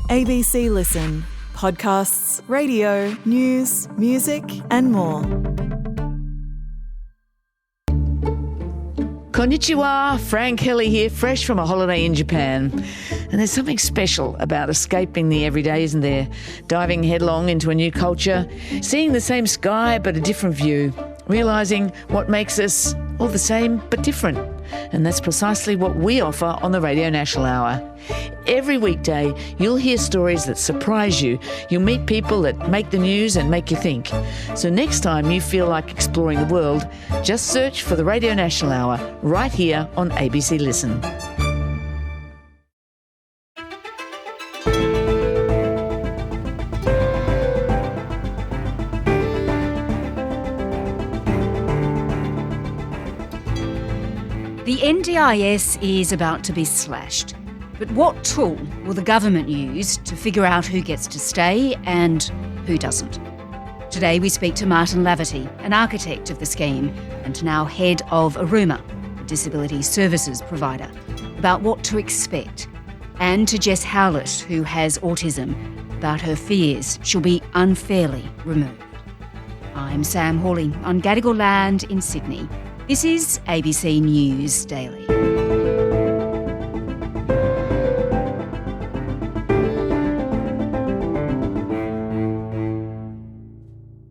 ABC Listen. Podcasts, radio, news, music and more. Konnichiwa, Frank Kelly here, fresh from a holiday in Japan. And there's something special about escaping the everyday, isn't there? Diving headlong into a new culture, seeing the same sky but a different view, realising what makes us all the same but different. And that's precisely what we offer on the Radio National Hour. Every weekday, you'll hear stories that surprise you. You'll meet people that make the news and make you think. So next time you feel like exploring the world, just search for the Radio National Hour right here on ABC Listen. The NDIS is about to be slashed. But what tool will the government use to figure out who gets to stay and who doesn't? Today we speak to Martin Laverty, an architect of the scheme and now head of Aruma, a disability services provider, about what to expect, and to Jess Howlett, who has autism, about her fears she'll be unfairly removed. I'm Sam Hawley on Gadigal land in Sydney. This is ABC News Daily.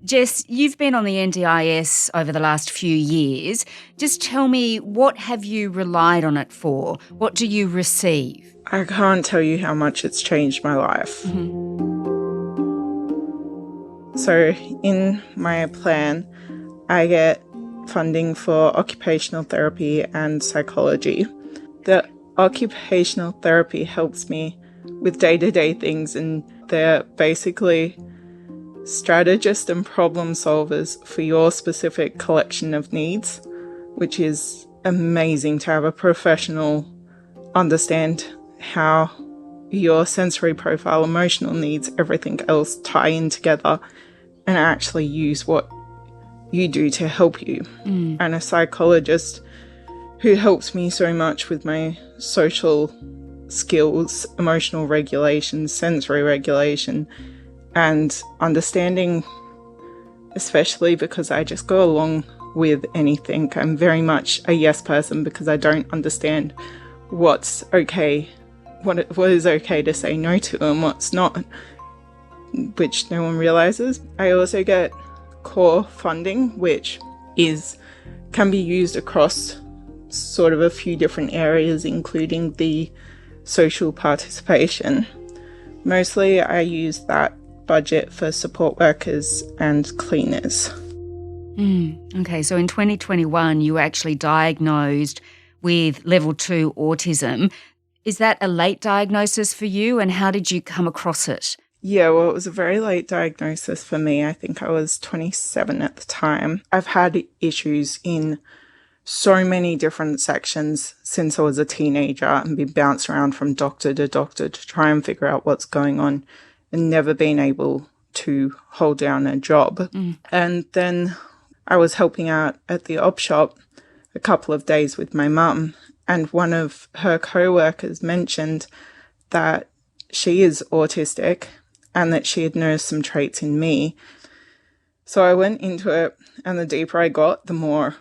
Jess, you've been on the NDIS over the last few years. Just tell me, what have you relied on it for? What do you receive? I can't tell you how much it's changed my life. So in my plan, I get funding for occupational therapy and psychology. The occupational therapy helps me with day-to-day things, and they're basically strategists and problem solvers for your specific collection of needs, which is amazing to have a professional understand how your sensory profile, emotional needs, everything else tie in together and actually use what you do to help you. And a psychologist who helps me so much with my social skills, emotional regulation, sensory regulation, and understanding, especially because I just go along with anything. I'm very much a yes person because I don't understand what's okay, what is okay to say no to and what's not, which no one realizes. I also get core funding, which can be used across sort of a few different areas, including the social participation. Mostly I use that budget for support workers and cleaners. Okay, so in 2021 you were actually diagnosed with level 2 autism. Is that a late diagnosis for you, and how did you come across it? Yeah, well, it was a very late diagnosis for me. I think I was 27 at the time. I've had issues in so many different sections since I was a teenager and been bounced around from doctor to doctor to try and figure out what's going on and never been able to hold down a job. And then I was helping out at the op shop a couple of days with my mum, and one of her co-workers mentioned that she is autistic and that she had noticed some traits in me. So I went into it, and the deeper I got, the more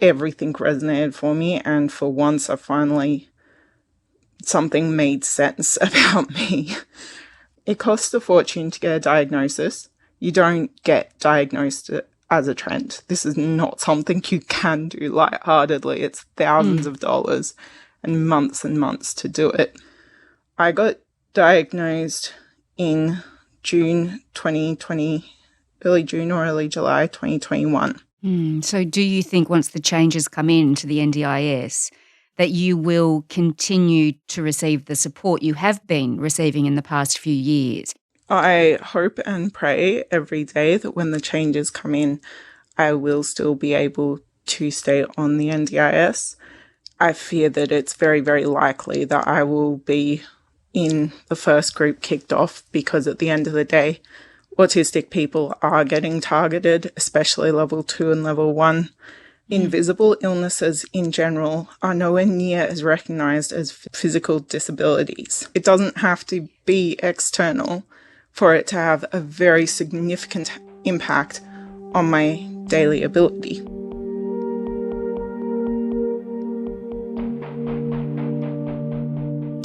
everything resonated for me, and for once something made sense about me. It costs a fortune to get a diagnosis. You don't get diagnosed as a trend. This is not something you can do lightheartedly. It's thousands of dollars and months to do it. I got diagnosed in June 2020, early June or early July 2021. So do you think once the changes come into the NDIS that you will continue to receive the support you have been receiving in the past few years? I hope and pray every day that when the changes come in, I will still be able to stay on the NDIS. I fear that it's very, very likely that I will be in the first group kicked off, because at the end of the day, autistic people are getting targeted, especially level 2 and level 1. Invisible illnesses in general are nowhere near as recognised as physical disabilities. It doesn't have to be external for it to have a very significant impact on my daily ability.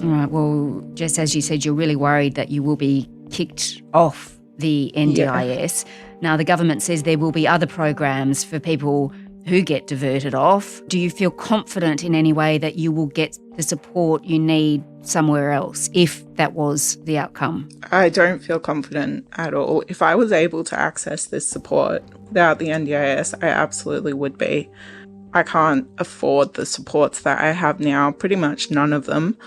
All right, well, Jess, as you said, you're really worried that you will be kicked off the NDIS. Now, the government says there will be other programs for people who get diverted off. Do you feel confident in any way that you will get the support you need somewhere else if that was the outcome? I don't feel confident at all. If I was able to access this support without the NDIS, I absolutely would be. I can't afford the supports that I have now, pretty much none of them.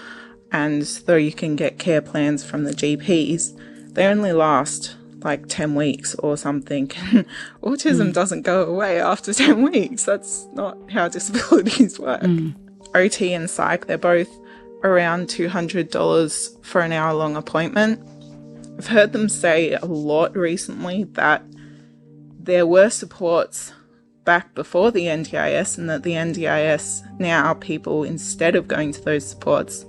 And though you can get care plans from the GPs, they only last like 10 weeks or something. Autism doesn't go away after 10 weeks. That's not how disabilities work. OT and psych, they're both around $200 for an hour-long appointment. I've heard them say a lot recently that there were supports back before the NDIS and that the NDIS now, people, instead of going to those supports,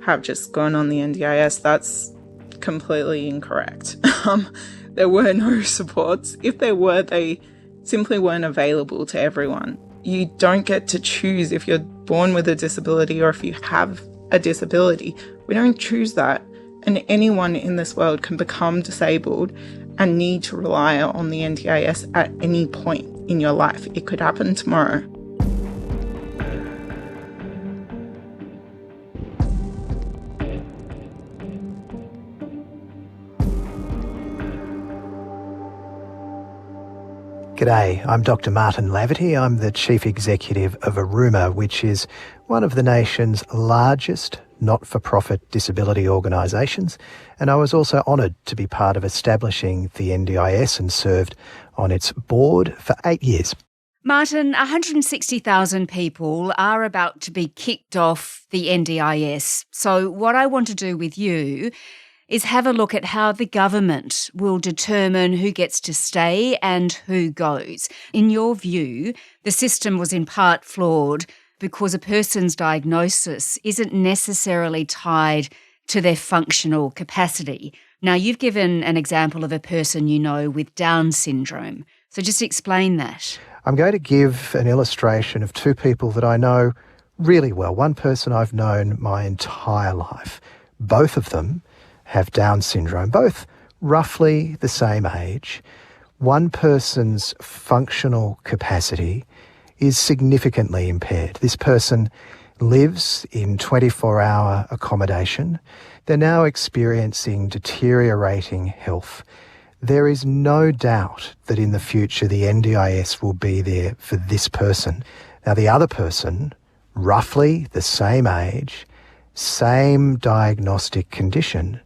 have just gone on the NDIS. That's completely incorrect. There were no supports. If there were, they simply weren't available to everyone. You don't get to choose if you're born with a disability or if you have a disability. We don't choose that. And anyone in this world can become disabled and need to rely on the NDIS at any point in your life. It could happen tomorrow. G'day, I'm Dr. Martin Laverty. I'm the Chief Executive of Aruma, which is one of the nation's largest not-for-profit disability organisations, and I was also honoured to be part of establishing the NDIS and served on its board for 8 years. Martin, 160,000 people are about to be kicked off the NDIS. So what I want to do with you is have a look at how the government will determine who gets to stay and who goes. In your view, the system was in part flawed because a person's diagnosis isn't necessarily tied to their functional capacity. Now, you've given an example of a person you know with Down syndrome. So just explain that. I'm going to give an illustration of two people that I know really well. One person I've known my entire life. Both of them have Down syndrome, both roughly the same age. One person's functional capacity is significantly impaired. This person lives in 24-hour accommodation. They're now experiencing deteriorating health. There is no doubt that in the future the NDIS will be there for this person. Now, the other person, roughly the same age, same diagnostic condition,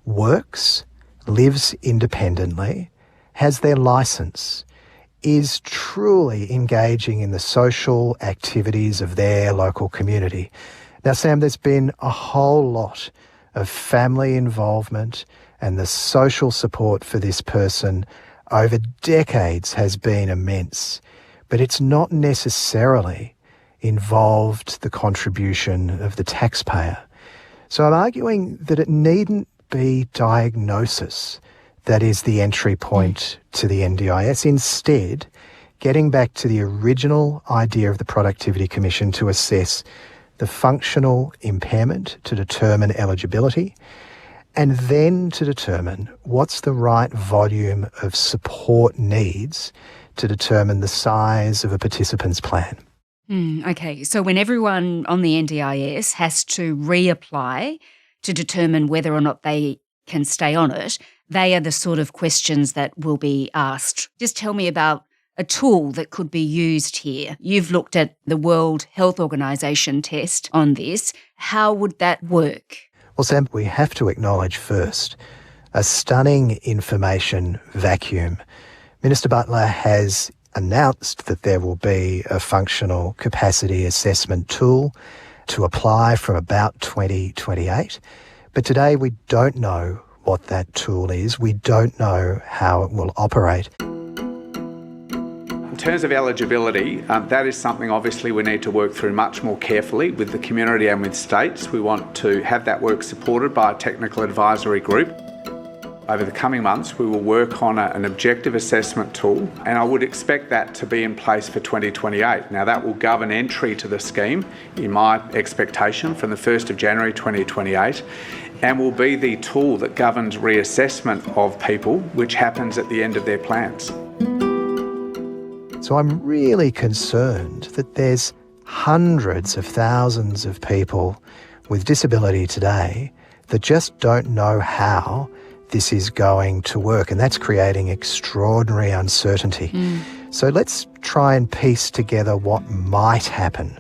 works, lives independently, has their licence, is truly engaging in the social activities of their local community. Now, Sam, there's been a whole lot of family involvement, and the social support for this person over decades has been immense, but it's not necessarily involved the contribution of the taxpayer. So I'm arguing that it needn't be diagnosis that is the entry point to the NDIS. Instead, getting back to the original idea of the Productivity Commission to assess the functional impairment to determine eligibility, and then to determine what's the right volume of support needs to determine the size of a participant's plan. Okay, so when everyone on the NDIS has to reapply to determine whether or not they can stay on it, they are the sort of questions that will be asked. Just tell me about a tool that could be used here. You've looked at the World Health Organization test on this. How would that work? Well, Sam, we have to acknowledge first a stunning information vacuum. Minister Butler has announced that there will be a functional capacity assessment tool to apply from about 2028. But today we don't know what that tool is. We don't know how it will operate. I'm terms of eligibility, that is something obviously we need to work through much more carefully with the community and with states. We want to have that work supported by a technical advisory group. Over the coming months, we will work on an objective assessment tool, and I would expect that to be in place for 2028. Now, that will govern entry to the scheme, in my expectation, from the 1st of January 2028, and will be the tool that governs reassessment of people, which happens at the end of their plans. So I'm really concerned that there's hundreds of thousands of people with disability today that just don't know how this is going to work, and that's creating extraordinary uncertainty. So let's try and piece together what might happen.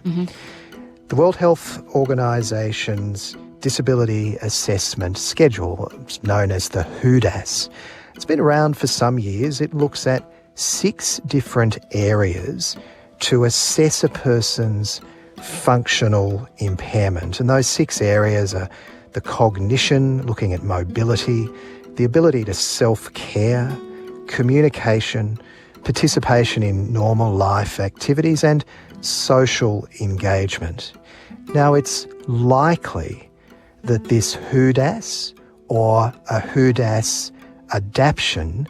The World Health Organisation's Disability Assessment Schedule, known as the NDIS, it's been around for some years. It looks at 6 different areas to assess a person's functional impairment, and those 6 areas are the cognition, looking at mobility, the ability to self-care, communication, participation in normal life activities, and social engagement. Now, it's likely that this NDIS or a NDIS adaptation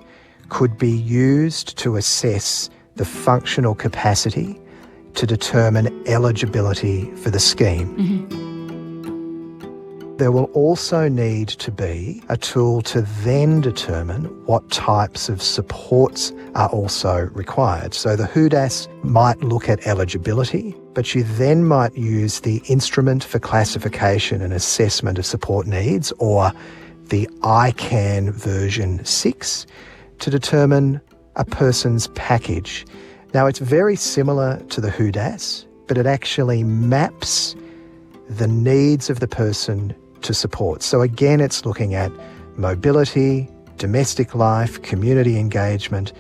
could be used to assess the functional capacity to determine eligibility for the scheme. There will also need to be a tool to then determine what types of supports are also required. So the NDIS might look at eligibility, but you then might use the Instrument for Classification and Assessment of Support Needs, or the ICAN version 6, to determine a person's package. Now, it's very similar to the NDIS, but it actually maps the needs of the person to support. So again, it's looking at mobility, domestic life, community engagement,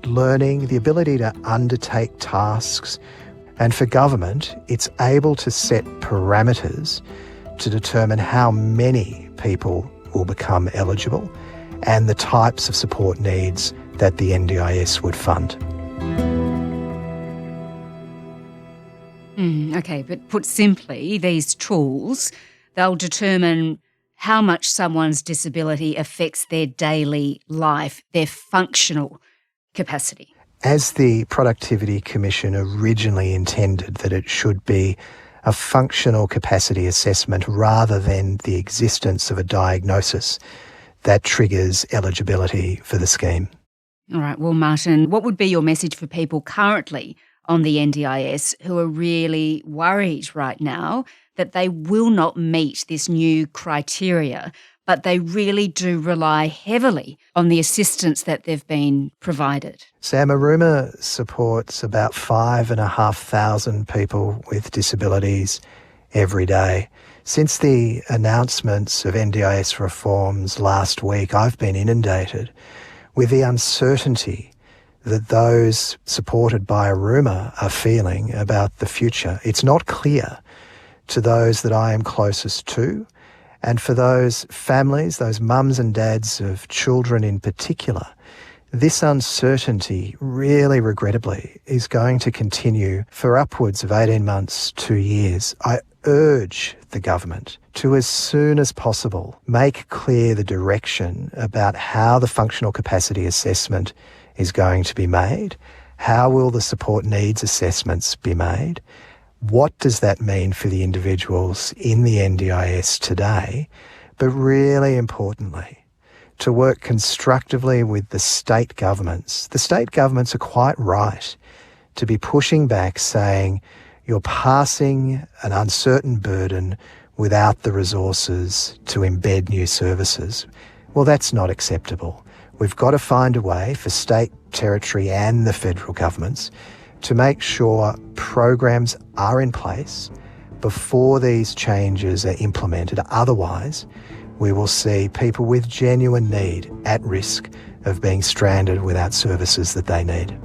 learning, the ability to undertake tasks. And for government, it's able to set parameters to determine how many people will become eligible and the types of support needs that the NDIS would fund. Okay, but put simply, these tools, they'll determine how much someone's disability affects their daily life, their functional capacity. As the Productivity Commission originally intended, that it should be a functional capacity assessment rather than the existence of a diagnosis that triggers eligibility for the scheme. All right, well, Martin, what would be your message for people currently on the NDIS who are really worried right now that they will not meet this new criteria, but they really do rely heavily on the assistance that they've been provided? Sam, Aruma supports about 5,500 people with disabilities every day. Since the announcements of NDIS reforms last week, I've been inundated with the uncertainty that those supported by Aruma are feeling about the future. It's not clear to those that I am closest to, and for those families, those mums and dads of children in particular, this uncertainty really regrettably is going to continue for upwards of 18 months, 2 years. I urge the government to, as soon as possible, make clear the direction about how the functional capacity assessment is going to be made. How will the support needs assessments be made? What does that mean for the individuals in the NDIS today? But really importantly, to work constructively with the state governments. The state governments are quite right to be pushing back, saying you're passing an uncertain burden without the resources to embed new services. Well, that's not acceptable. We've got to find a way for state, territory and the federal governments to make sure programs are in place before these changes are implemented. Otherwise, we will see people with genuine need at risk of being stranded without services that they need.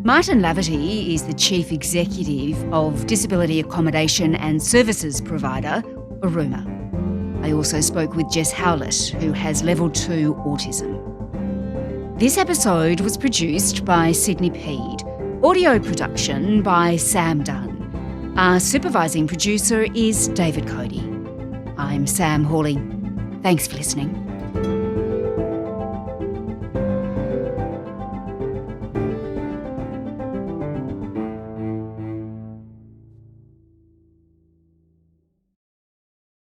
Martin Laverty is the Chief Executive of disability accommodation and services provider, Aruma. I also spoke with Jess Howlett, who has level 2 autism. This episode was produced by Sydney Peed. Audio production by Sam Dunn. Our supervising producer is David Cody. I'm Sam Hawley. Thanks for listening.